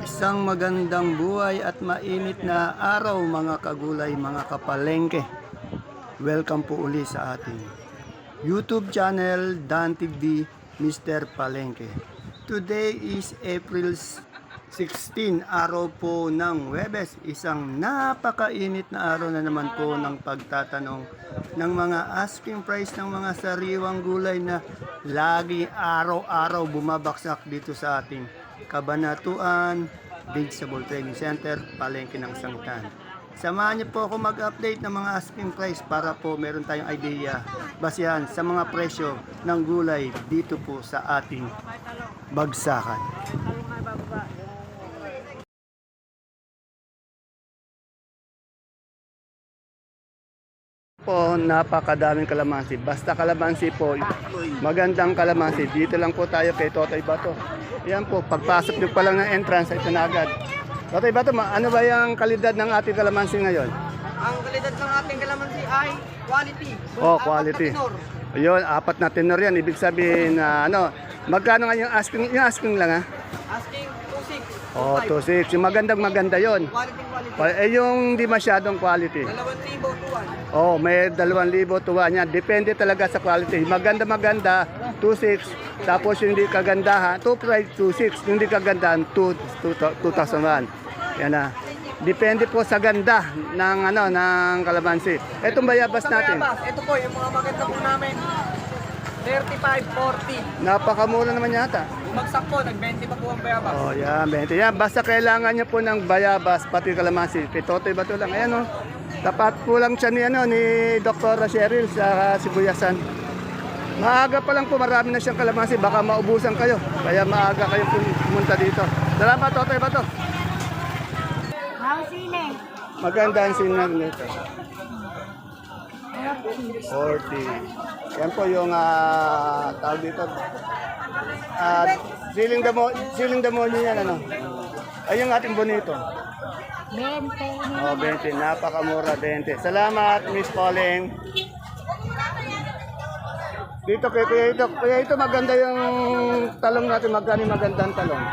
Isang magandang buhay at mainit na araw mga kagulay, mga kapalengke. Welcome po uli sa ating YouTube channel Dan TV Mr. Palengke. Today is April 16, araw po ng Huwebes. Isang napakainit na araw na naman po ng pagtatanong ng mga asking price ng mga sariwang gulay na lagi araw-araw bumabaksak dito sa ating Kabanatuan Vegetable Trading Center, Palengke ng Sangitan. Samahan niyo po ako mag-update ng mga asking price para po meron tayong idea basihan sa mga presyo ng gulay dito po sa ating bagsakan. Po, napakadaming kalamansi. Basta kalamansi po, magandang kalamansi. Dito lang po tayo kay Totoy Bato. Yan po, pagpasok nyo pa lang ng entrance, ito na agad. Totoy Bato, ano ba yung kalidad ng ating kalamansi ngayon? Ang kalidad ng ating kalamansi ay quality. Oh, quality. Ayun, 4 na tenor yan. Ibig sabihin na magkano nga yung asking lang ha? Asking 2.6. Oh, 2.6. Yung maganda yon. Quality. Yung di masyadong quality. 2,000 tuwan. Oh, may 2,000 tuwa niya. Depende talaga sa quality. Maganda, 2.6. Tapos yung hindi kagandahan, 2.6. Yung hindi kagandahan, 2,001. Yan na. Depende po sa ganda ng kalamansi. Etong bayabas natin. Ito po, yung mga maganda po namin. 35, 40. Napakamura naman yata. Bumagsak po, nag-20 pa po ang bayabas. Oh, yan, 20. Yan, basta kailangan niyo po ng bayabas, pati kalamansi. Pitotoy ba ito lang? Ayan, tapat po lang siya ni Dr. Cheryl sa Sibuyasan. Maaga pa lang po, marami na siyang kalamansi. Baka maubusan kayo. Kaya maaga kayo pumunta dito. Salamat, Totoy ba ito? Sine. Maganda ang sinag nito. 40. Yan po yung tawag dito. Siling demonyo yan, Ay, yung ating bonito. 20. Oh, 20. Napakamura, 20. Salamat, Miss Pauling. Dito kay Kuya ito maganda yung talong natin. Magkano yung magandang talong?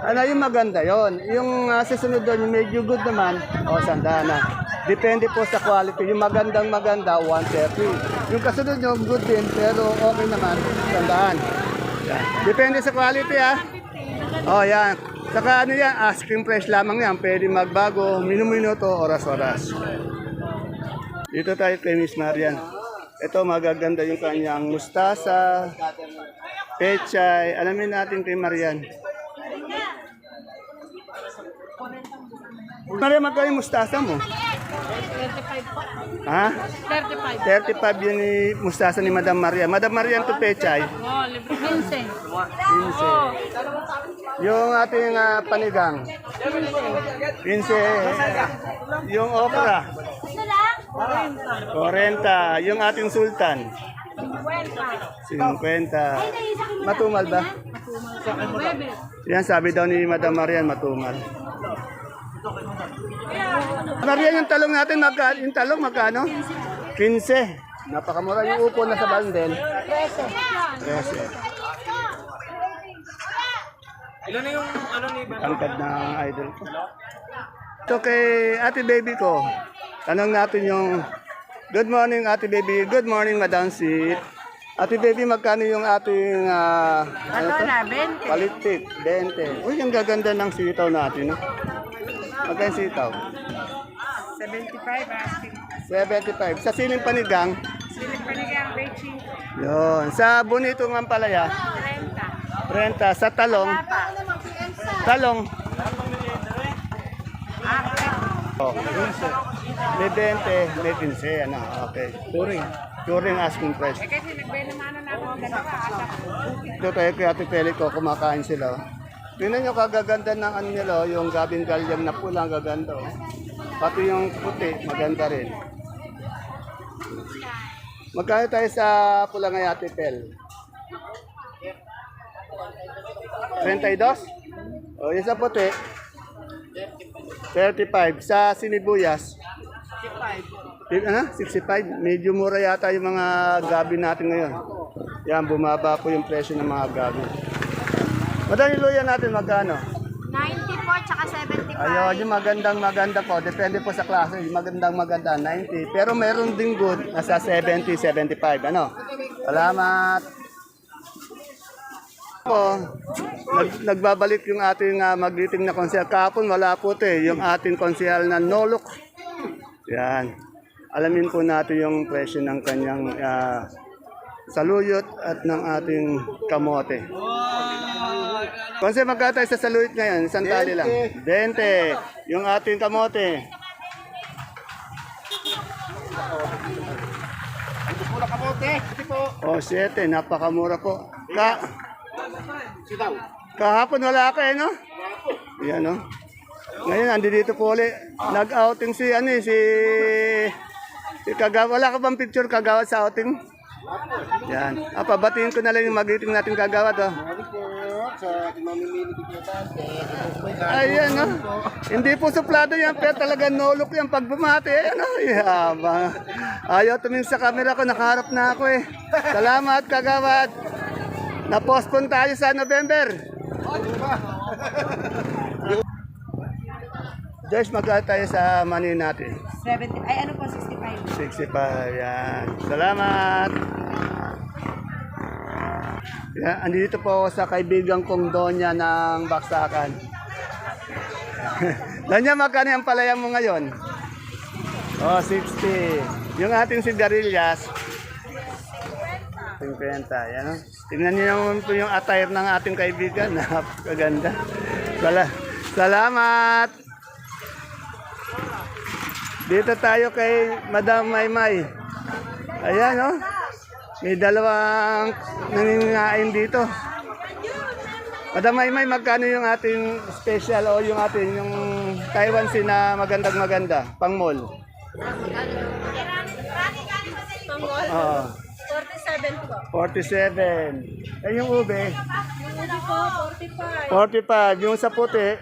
Yung maganda yon. Yung susunod doon, yung medyo good naman, sandaan na. Depende po sa quality. Yung maganda, 130. Yung kasunod nyo, good din, pero okay naman, sandaan. Yan. Depende sa quality, Oh, yan. Saka yan, asking price lamang yan. Pwede magbago, minuto, oras-oras. Dito tayo kay Miss Marian. Ito, magaganda yung kanyang mustasa, pechay. Alamin natin kay Marian. Marian, magkano yung mustasa mo? 35 po. Ha? 35. 35 yun yung mustasa ni Madam Marian. Madam Marian to pechay. Oh, libre 15. 15. Yung ating panigang. 15. Yung okra. 40. Yung ating sultan. 50. Matumal ba? Yan, sabi daw ni Madam Marian, matumal. Marian, yung talong natin, magkano? 15. Napakamura yung upo na sa bandel. 13. Ilan na yung ni Angkad ng idol ko. So kay ate baby ko, tanong natin yung good morning ate baby, good morning Madam Sit. Ate baby, magkano yung ating Na, 20. palitik? 20. Uy, ang gaganda ng sitaw natin. Magkano yung sitaw? 75 asking. 75. Sa siling panigang? Siling panigang, Bechi. Yun. Sa bonito ng palaya? 30. 30. Sa talong? Talong? Oh, 15. May 20, may 15. Okay. Turing asking price. Kasi nagbenta na ako gano'n. Ito tayo kay Ate Peli ko, kumakain sila. Tingnan nyo kagaganda ng nila, yung gabing galyang na pula, ang gaganda. Pati yung puti, maganda rin. Magkano tayo sa pula ngayon, Ate Pel? 32? O, yung sa puti? 35. Sa sinibuyas? 65. Medyo mura yata yung mga gabi natin ngayon. Yan, bumaba po yung presyo ng mga gabi. Madam, yung luya natin magkano? 90 po, tsaka 75. Ayun, yung maganda po. Depende po sa klase. Yung maganda, 90. Pero meron din good, nasa 70, 75. Ano? Salamat. Po, nagbabalik yung ating magiting na konsehal. Kahapon wala po ito eh. Yung ating konsehal na Nolok. Yan. Alamin po natin yung presyo ng kanyang saluyot at ng ating kamote. Konsehal, magkano tayo sa saluyot ngayon? Isang tali lang. 20. Yung ating kamote. Oh, 7. Napakamura po. Kahapon wala ka eh, no? Yan, no? Ngayon, andi dito po ulit. Nag-outing si Kagawa. Wala ka bang picture Kagawa sa outing? Yan. Pabatiin ko na lang yung magiting natin Kagawa to. Ayan, no? Hindi po suplado yan, pero talaga nolok yan pag bumati. Ayan, no? Yabang. Ayaw tumingin sa camera ko, nakaharap na ako eh. Salamat, Kagawad. Na-postpone tayo sa November. Joyce, magkano tayo sa money natin? 70. Ay, ano po, 65. 65, yan. Salamat. Yan, andito po ako sa kaibigan kong Donya ng Baksakan. Donya, magkano yung palaya mo ngayon? Oh, 60. Yung ating sigarilyas, 50. Yan, oh. Tingnan niyo naman po yung attire ng ating kaibigan. Napakaganda. Salamat. Dito tayo kay Madam Maymay. Ayan, oh. May dalawang nangingain dito. Madam Maymay, magkano yung ating special o yung ating yung Taiwan Sea na magandang-maganda? Pang mall. Tanggol, Oo. 47 po. 47. Eh, yung ube? Yung uli po, 45. 45. Yung sa puti?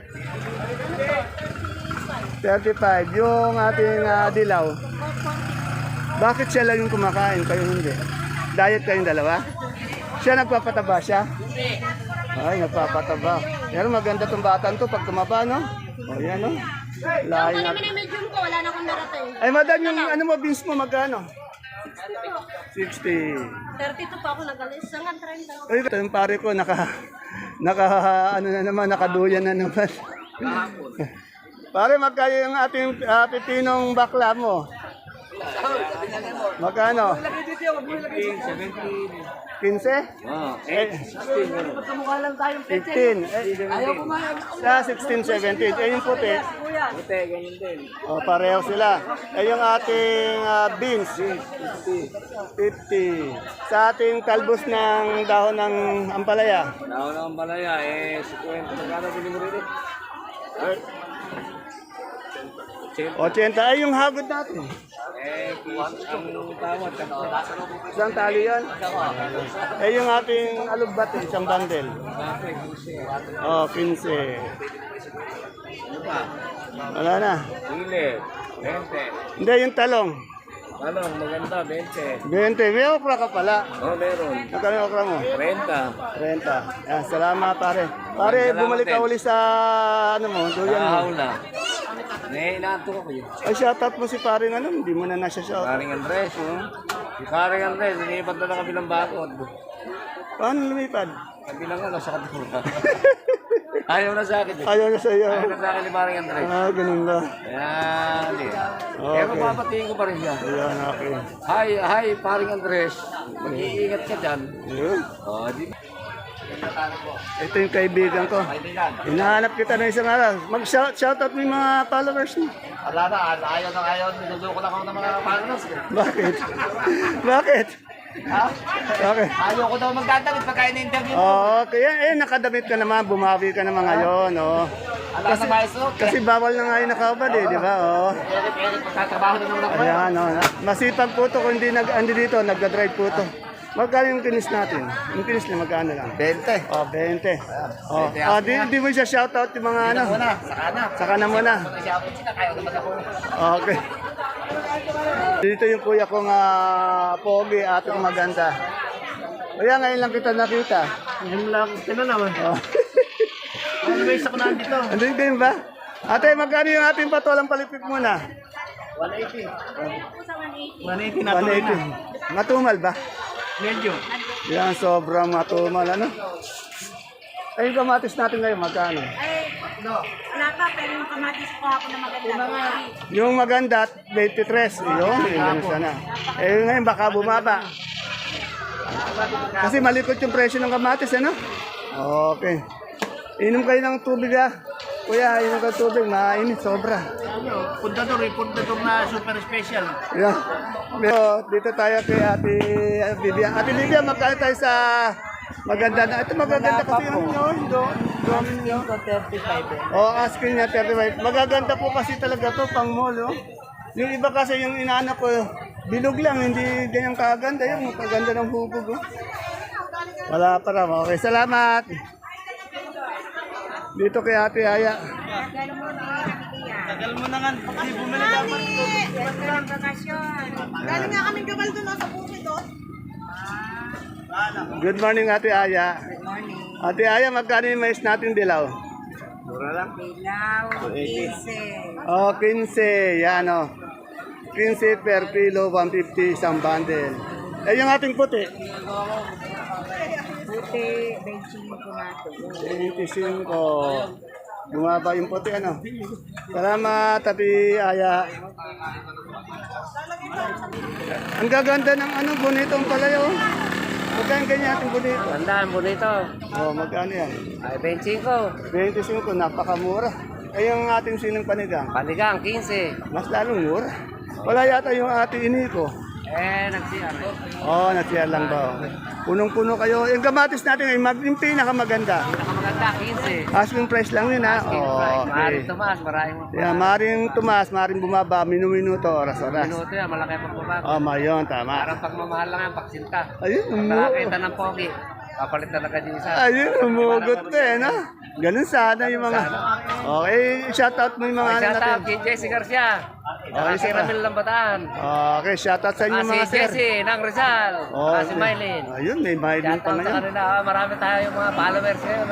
35. Yung ating dilaw? Bakit siya lang yung kumakain, kayo hindi? Diet kayong dalawa? Siya nagpapataba siya? Ay, nagpapataba. Pero maganda tong batang to pag tumaba, no? O, yan, no? Lahi na. Medium ko, wala na akong narating. Ay, madam, yung ano mo, beans mo, magkano? 60. 32 pa ako nag-alis. Hanggang 30. Ay, ito yung pare ko, ano na naman, nakaduyan na naman. Pare, magkano yung ating pipinong bakla mo? Magkano? 15? Oo. 15. Ayaw kumayag. 16, 17. Eh, yung puti? Puti, ganyan din. O, pareho sila. Eh, yung ating beans? 50. Sa ating talbos ng dahon ng ampalaya? Dahon ng balaya, 50. Magkano bili mo rin? 80. Ay, yung hagod natin. Ang tawad. Isang tali yan. Eh, yung ating alugbat, isang bundle. Oh, 15. Wala na. Chile, 20. Hindi, yung talong. Anong maganda, 20. 20. May okra ka pala. Oh, meron. Magkano yung okra mo? 30. 30. Yan, salamat pare. Pare, bumalik ka uli sa ano mo, duyan mo. na. Inaanto ko yun. Ay, shoutout mo si paring ano, hindi mo na nasa shout. Paring Andres, Si Paring Andres, nilipat na kabilang bakod. Paano lumipad? Kabilang ano, sa kabilang. Ayaw na sa akin. Ayaw na sa iyo. Ayaw na sa akin ni Paring Andres. Ganun ba? Ayan, Okay. Pero papatingin ko pa rin siya. Ayan, okay. Hi, Paring Andres. Mag-iingat ka dyan. Ayun. Di Ito yung kaibigan ko. Hinahanap kita na isang araw. Mag-shoutout mo yung mga followers mo. Wala na, ayaw. Niluduko lang ako ng mga partners. Bakit? Bakit? Ha? Okay. Ayaw ko daw magdadamit pagka in-interview mo. Oo, kaya nakadamit ka naman, bumawi ka naman ngayon, oh. Alam na maestro. Kasi bawal na nga yung nakabad eh, di ba? Oh. Eric, magtatrabaho na naman ako. Ayan, oh. Masipag po to kung andi dito, nagda-drive po to. Magkano yung kinis natin? Yung kinis na magkano lang? 20. Oh, 20. Oh, di mo siya shoutout yung mga ano? Muna, saka na. Saka na muna. Mag-shout sila, kaya naman ako. Okay. Dito yung kuya kong pogi, ating maganda. Kaya ngayon lang kita nakita. Ngayon lang, sino naman? Oh. guys, ako nandito. Andun kayo ba? Ate, magkano yung ating patolang palipik muna? 180. 180 na 180. Matumal ba? Medyo. Yan, sobrang matumal, ano? Ay, yung kamatis natin ngayon, magkano? Ay, wala pa, pero yung kamatis ko ako na maganda. Yung maganda, 23. Yun, yun sana. Eh, ngayon, baka bumaba. Kasi malikot yung presyo ng kamatis, ano? Okay. Inom kayo ng tubig, ah. Kuya, inom kayo ng tubig, mainit, sobra. Pundador na super special. Yeah. Pero dito tayo kay Ate Livia. Ate Livia, magkano tayo sa maganda na? Ito magaganda kasi yung domin nyo. 35 Oh, asking niya 35. Magaganda po kasi talaga to pang mall, oh. Yung iba kasi yung inaanak ko, bilog lang, hindi ganyan kaganda. Yung magaganda ng hubog, oh. Wala pa raw. Okay, salamat. Dito kay Ate Aya. Tagal mo na nga. Hindi bumili dapat. Galing nga kaming gabal doon sa bukid doon. Good morning, Ate Aya. Good morning. Ate Aya, magkano yung mais natin dilaw? Mura lang. Pilaw, 15. Oh, 15. Yan, oh. 15 per kilo, 150 isang bundle. Eh, yung ating puti? Buti, 25 na ito. 25. Bumaba yung puti, ano? Salamat, Ate Aya. Ang gaganda ng ano, bonitong palayo. Magkano ganyan ating bonito? Tandaan mo nito. Oh, magkano yan? Ay, 25. 25, napakamura. Eh, yung ating sinong panigang, Panigang, 15. mas lalong mura. Wala yata yung ate ini ko. Nagsiyar. Oh, nagsiyar lang ba? Punong-puno kayo. Yung kamatis natin, yung pinakamaganda. Nakamaganda, 15. Asking price lang yun, ha? Maaaring Okay. tumaas, maraming Yeah, maring tumas, maring bumaba, minu-minuto, oras-oras. minuto yan, malaki ang pagbabago. Oh, mayon, tama. Parang pagmamahal lang yan, pagsinta. Ayun, Nakakita ng pogi, papalit talaga din isa. ayun, umugot na eh, no? Ganun sana yung mga... Okay, shoutout mo yung mga ano Shout natin. out kay Jesse Garcia. Okay, Si Ramil Lambataan. Okay, shoutout sa inyo Si mga sir. Jesse ng Rizal. Si Mylene. Ayun, may Mylene Shout pa out sa ngayon. kanila. Marami tayo mga followers ngayon.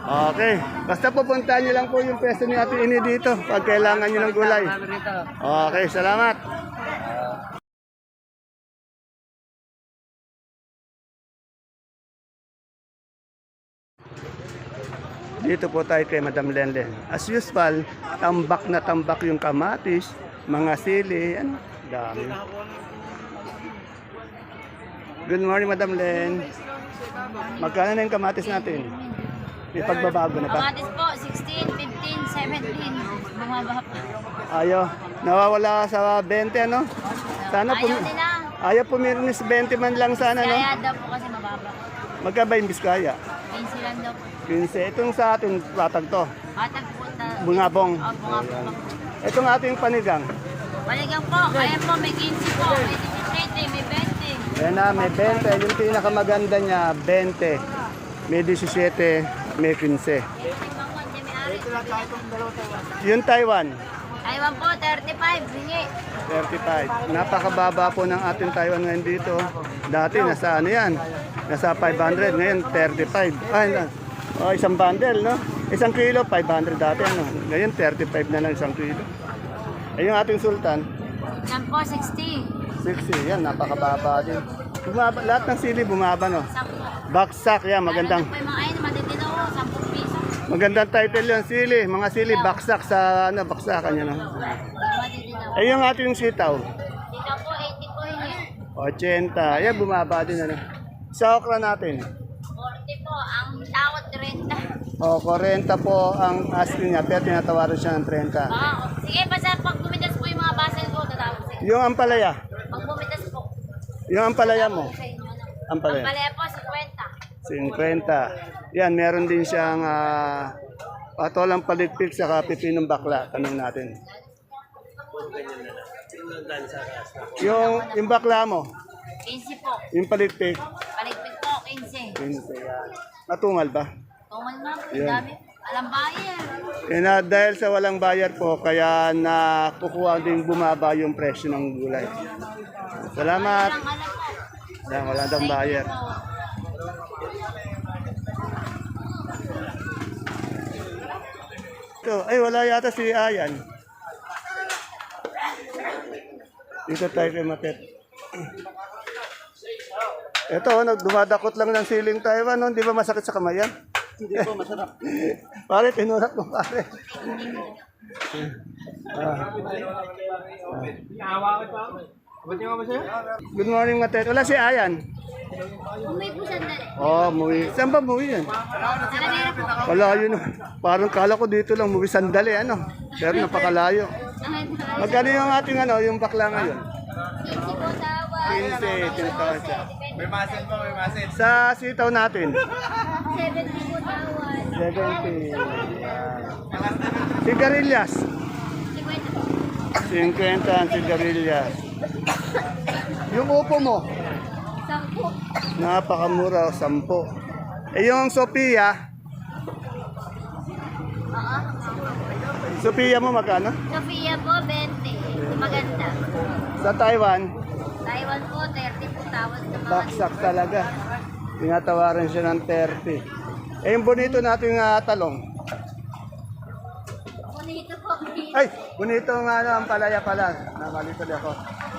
Okay, basta pupuntahan nyo lang po yung pwesto ni Ate Ini dito pag kailangan nyo ng gulay. Okay, salamat. Dito po tayo kay Madam Lenlen. As usual, tambak na tambak yung kamatis, mga sili, ano, dami. Good morning, Madam Len. Magkano na yung kamatis natin? May pagbabago na ba? Kamatis po, 16, 15, 17. Bumaba pa. Ayaw. Nawawala ka sa 20, ano? Sana po. Ayaw nila. Ayaw pumirnis 20 man lang sana, no? Kaya daw po kasi mababa. Magkaba yung Biskaya? 15 lang daw po. 15. Itong sa ating patag to. Patag po. Bungabong. Bungabong. Itong ating panigang. Paligang po. Ayan po, may 15 po. May 17, may 20. Ayan na, may 20. Yung pinakamaganda niya, 20. May 17, may 15. Yung Taiwan, Taiwan po, 35. Hingi. 35. Napakababa po ng ating Taiwan ngayon dito. Dati nasa ano yan? Nasa 500, ngayon 35. Ay, isang bundle, no? Isang kilo, 500 dati, ano? Ngayon 35 na lang isang kilo. Eh, yung ating sultan, Yan po, 60. 60. Yan, napakababa din. Bumaba, lahat ng sili bumaba, no? Sakpo. Baksak, yan, magandang. Ano po yung mga ayun, matitino ko, 10 piso. Magandang title yun, sili. Mga sili, baksak sa, ano, baksakan yun, no? Matitino. Eh, yung ating sitaw, Dito po, 80 po hingi. 80. Yan, bumaba din, ano? Sa okra natin. 40 po, ang tawad 30. O, 40 po ang asking niya, pero tinatawaran siya ng 30. Sige, basta pag bumitas po yung mga basel ko, tatawag sa'yo. Yung ampalaya, Pag bumitas po, yung ampalaya mo, sa inyo. Ang ampalaya, palaya po, 50. 50. Yan, meron din siyang patolang paligpik sa pipinong bakla. Tanong natin. Yung bakla mo, 15 po. yung paligpik, Paligpit po, 15. 15 yan. Natungal ba? Tungal na po, Yan. dami. Alam bayan. Kaya dahil sa walang bayar po, kaya nakukuha din bumaba yung presyo ng gulay. Salamat. Walang alam po. Yan, wala daw bayar. Po. Ito, ay wala yata si Ayan. Dito tayo kay Matet. Ito, dumadakot lang ng siling Taiwan, no? Di ba masakit sa kamay yan? Hindi po, masarap. Pare, tinurap mo, pare. Good morning, Matet. Wala si Ayan. Umuwi po sandali. Oh, muwi. Saan ba muwi yan? Alamera po. Kalayo na. Parang kala ko dito lang muwi sandali, ano? Pero napakalayo. Magkano yung ating ano, yung bakla ngayon? 15 po tawa. 15, tinatawag siya. May masin po, may masin. Sa sitaw natin, 70 po tawa. 70. Sigarilyas, 50 po. 50 ang sigarilyas. Yung upo mo, 10. napakamura, 10. Eh yung Sophia, Sophia mo magkano? Sofia po, 20. Maganda. Sa Taiwan, Taiwan po, 30 po tawad sa mga baksak talaga. Tinatawaran siya ng 30. Eh yung bonito natin talong. bonito po. Ay, bonito nga ang palaya pala. Namalito ako.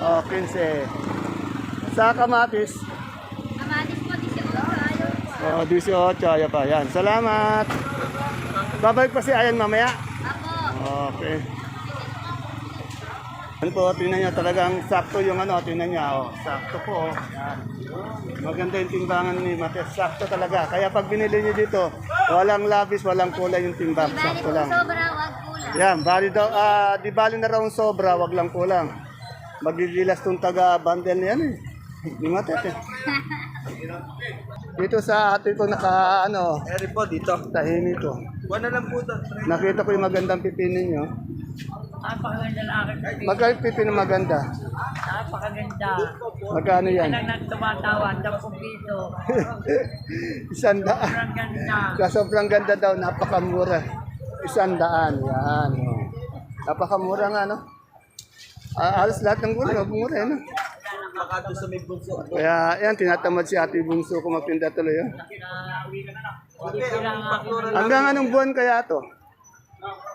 Oh, 15. Sa kamatis, Amatis po, 18. Ayaw po. oh, 18. Ayaw pa. Yan. Salamat. Babalik pa si Ayan mamaya. Apo. Okay. Ano po, tingnan niya talagang sakto yung ano, tingnan niya. Oh, sakto po. Oh. Yan. Maganda yung timbangan ni Mates. Sakto talaga. Kaya pag binili niyo dito, walang labis, walang kulay yung timbang. Di bali Sakto po lang. sobra, wag kulang. Yan, bali daw, di bali na raw sobra, wag lang kulang. Magigilas tong taga-bundle na yan eh. Di matet eh. Dito sa atin ko naka, ano, Eri po, dito. tahimik ko. Buwan na lang po ito. Nakita ko yung magandang pipino nyo. Napakaganda na akin. Magkano yung pipino maganda? Napakaganda. Magkano yan? Lang nagtumatawa, 10 piso. 100. Ang ganda. Sa sobrang ganda daw, napakamura. 100. Yan. Oh. Napakamura nga, no? Alas lahat ng gulay, mura yan. No? Makado sa may bunso. Kaya yan, tinatamad si Ate Bunso kung magtinda tuloy. Oh. Hanggang anong buwan kaya to?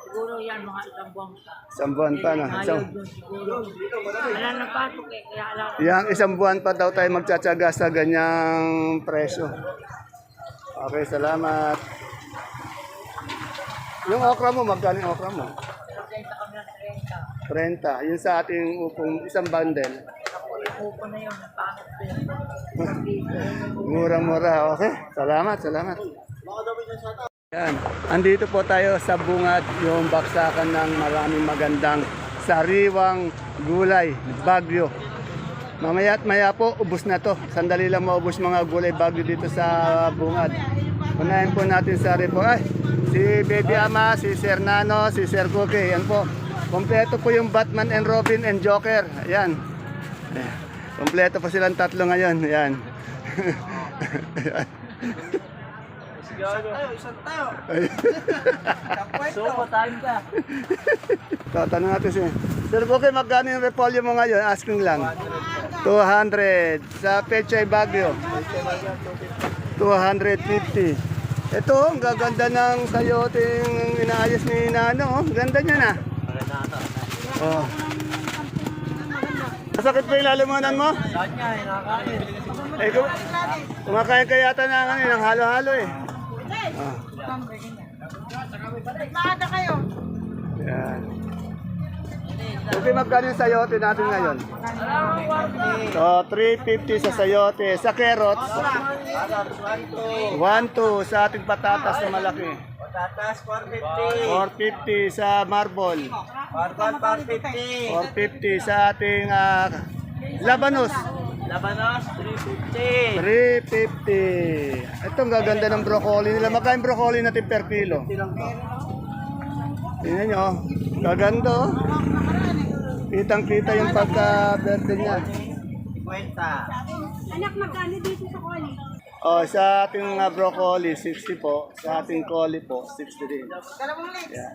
Siguro yan, mga isang buwan pa. Isang buwan pa na. Ayaw doon siguro. Wala na pasok eh, kaya alam. Yang isang buwan pa daw tayo magtsatsaga sa ganyang presyo. Okay, salamat. Yung okra mo, magkano yung okra mo? Nagkita kami ng 30. Yung sa ating upong isang bundle. 30. Upo na yun, napangit din. Mura-mura. Okay, salamat, salamat. Yan. Andito po tayo sa bungad, yung baksakan ng maraming magandang sariwang gulay, bagyo. Mamaya at maya po, ubos na to. Sandali lang maubos mga gulay bagyo dito sa bungad. Unahin po natin sa repo. Ay, si Baby Ama, si Sir Nano, si Sir Cookie. Yan po. Kompleto po yung Batman and Robin and Joker. Ayan. Kompleto po silang tatlo ngayon. Ayan. Isang tayo. So, time ka. Tatanong natin si Sir Cookie, magkano yung repolyo mo ngayon? Asking lang. 200. Sa Pechay Bagyo. 250. Ito, ang gaganda ng sayoting inaayos ni Nano. Oh. Ganda niya na. Oh. Masakit pa yung lalamunan mo? Saan niya, nakakain. Eh, kumakain ka yata ng halo-halo eh. Oh. Maada kayo. Yan. Okay, magkano yung sayote natin ngayon? So, 350 sa sayote. Sa carrots, 1-2 sa ating patatas na malaki. Patatas, 450. 450 sa marble. Barbal, 450. 450 sa ating labanos. Labanos, 350. 350. Ito ang gaganda ng broccoli nila. Magkano broccoli natin per kilo? Tingnan nyo. Gaganda oh. Kitang-kita yung pagka-verde niya. 50. Anak, magkano dito sa Koli? Oh, sa ating broccoli, 60 po. Sa ating coli po, 60 din. Yeah.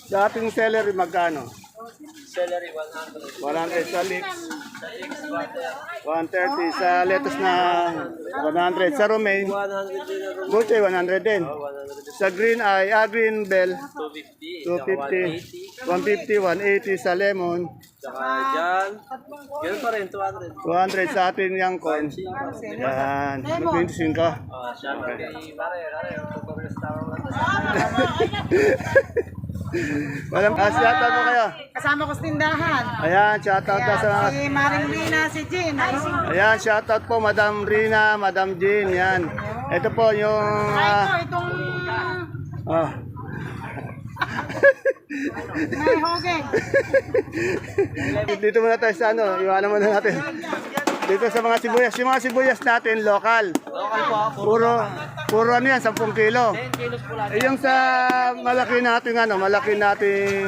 Sa ating celery, magkano? Celery, 100. 100 sa leeks. 130 sa lettuce na 100 sa romaine. 100 din ako. Buche 100 din. 100. Sa green ay green bell 250. 250, 180 sa lemon, Tsaka dyan. Ganun pa rin, 200. 200 sa atin yung corn. Yan, mag-25 ka. Syempre. Pare, Walang shoutout mo kayo. Kasama ko sa tindahan. Ayan, shoutout na sa mga... Si Maring Rina, si Jean. Ayan, shoutout po Madam Rina, Madam Jean, yan. Ito po yung... Itong oh. may hogeg. Dito muna tayo sa ano, iwanan muna natin. Dito sa mga sibuyas. Yung mga sibuyas natin, local. Local po. Puro ano yan, 10 kilo. 10 kilos po lang. Eh, yung sa malaki nating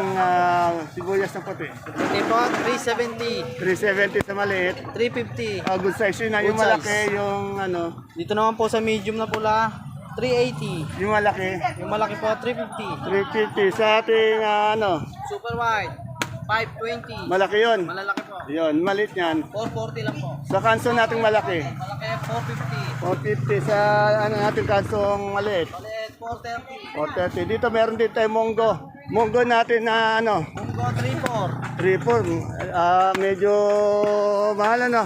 sibuyas na puti. Hindi po, 370. 370 sa maliit. 350. Good size yun. Yung Good malaki, size. yung ano, Dito naman po sa medium na pula, 380. yung malaki, Yung malaki po, 350. 350 sa ating Super wide, 520. malaki yun. Malalaki po. Yun, maliit yan. 440 lang po. Sa kanso nating malaki, Malaki, 450. 450 sa nating kansong maliit. Maliit, 430. 430. Dito meron din tayo munggo. Munggo natin na Munggo, 34. 3-4. Medyo mahal ano.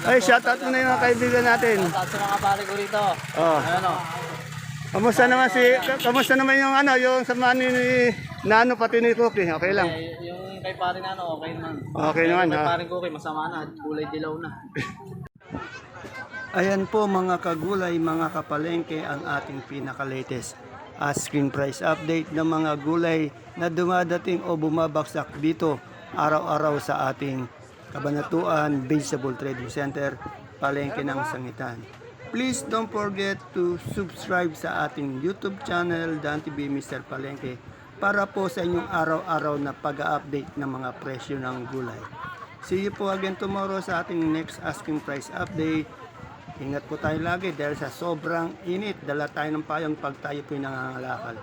Ay, shoutout mo na yung mga kaibigan natin. At sa mga pare ko rito. Oh. Ayan o. Kamusta naman yung yung samahan ni Nano pati ni Cookie? Okay lang. Yung kay pare na okay naman. Okay naman, Kay ha? pare ko masama na. Kulay dilaw na. Ayan po mga kagulay, mga kapalengke ang ating pinaka-latest asking price update ng mga gulay na dumadating o bumabaksak dito araw-araw sa ating Kabanatuan Vegetable Trading Center, Palengke ng Sangitan. Please don't forget to subscribe sa ating YouTube channel, Dan TV Mr. Palengke, para po sa inyong araw-araw na pag-update ng mga presyo ng gulay. See you po again tomorrow sa ating next asking price update. Ingat po tayo lagi dahil sa sobrang init. Dala tayo ng payong pag tayo po nangangalakal.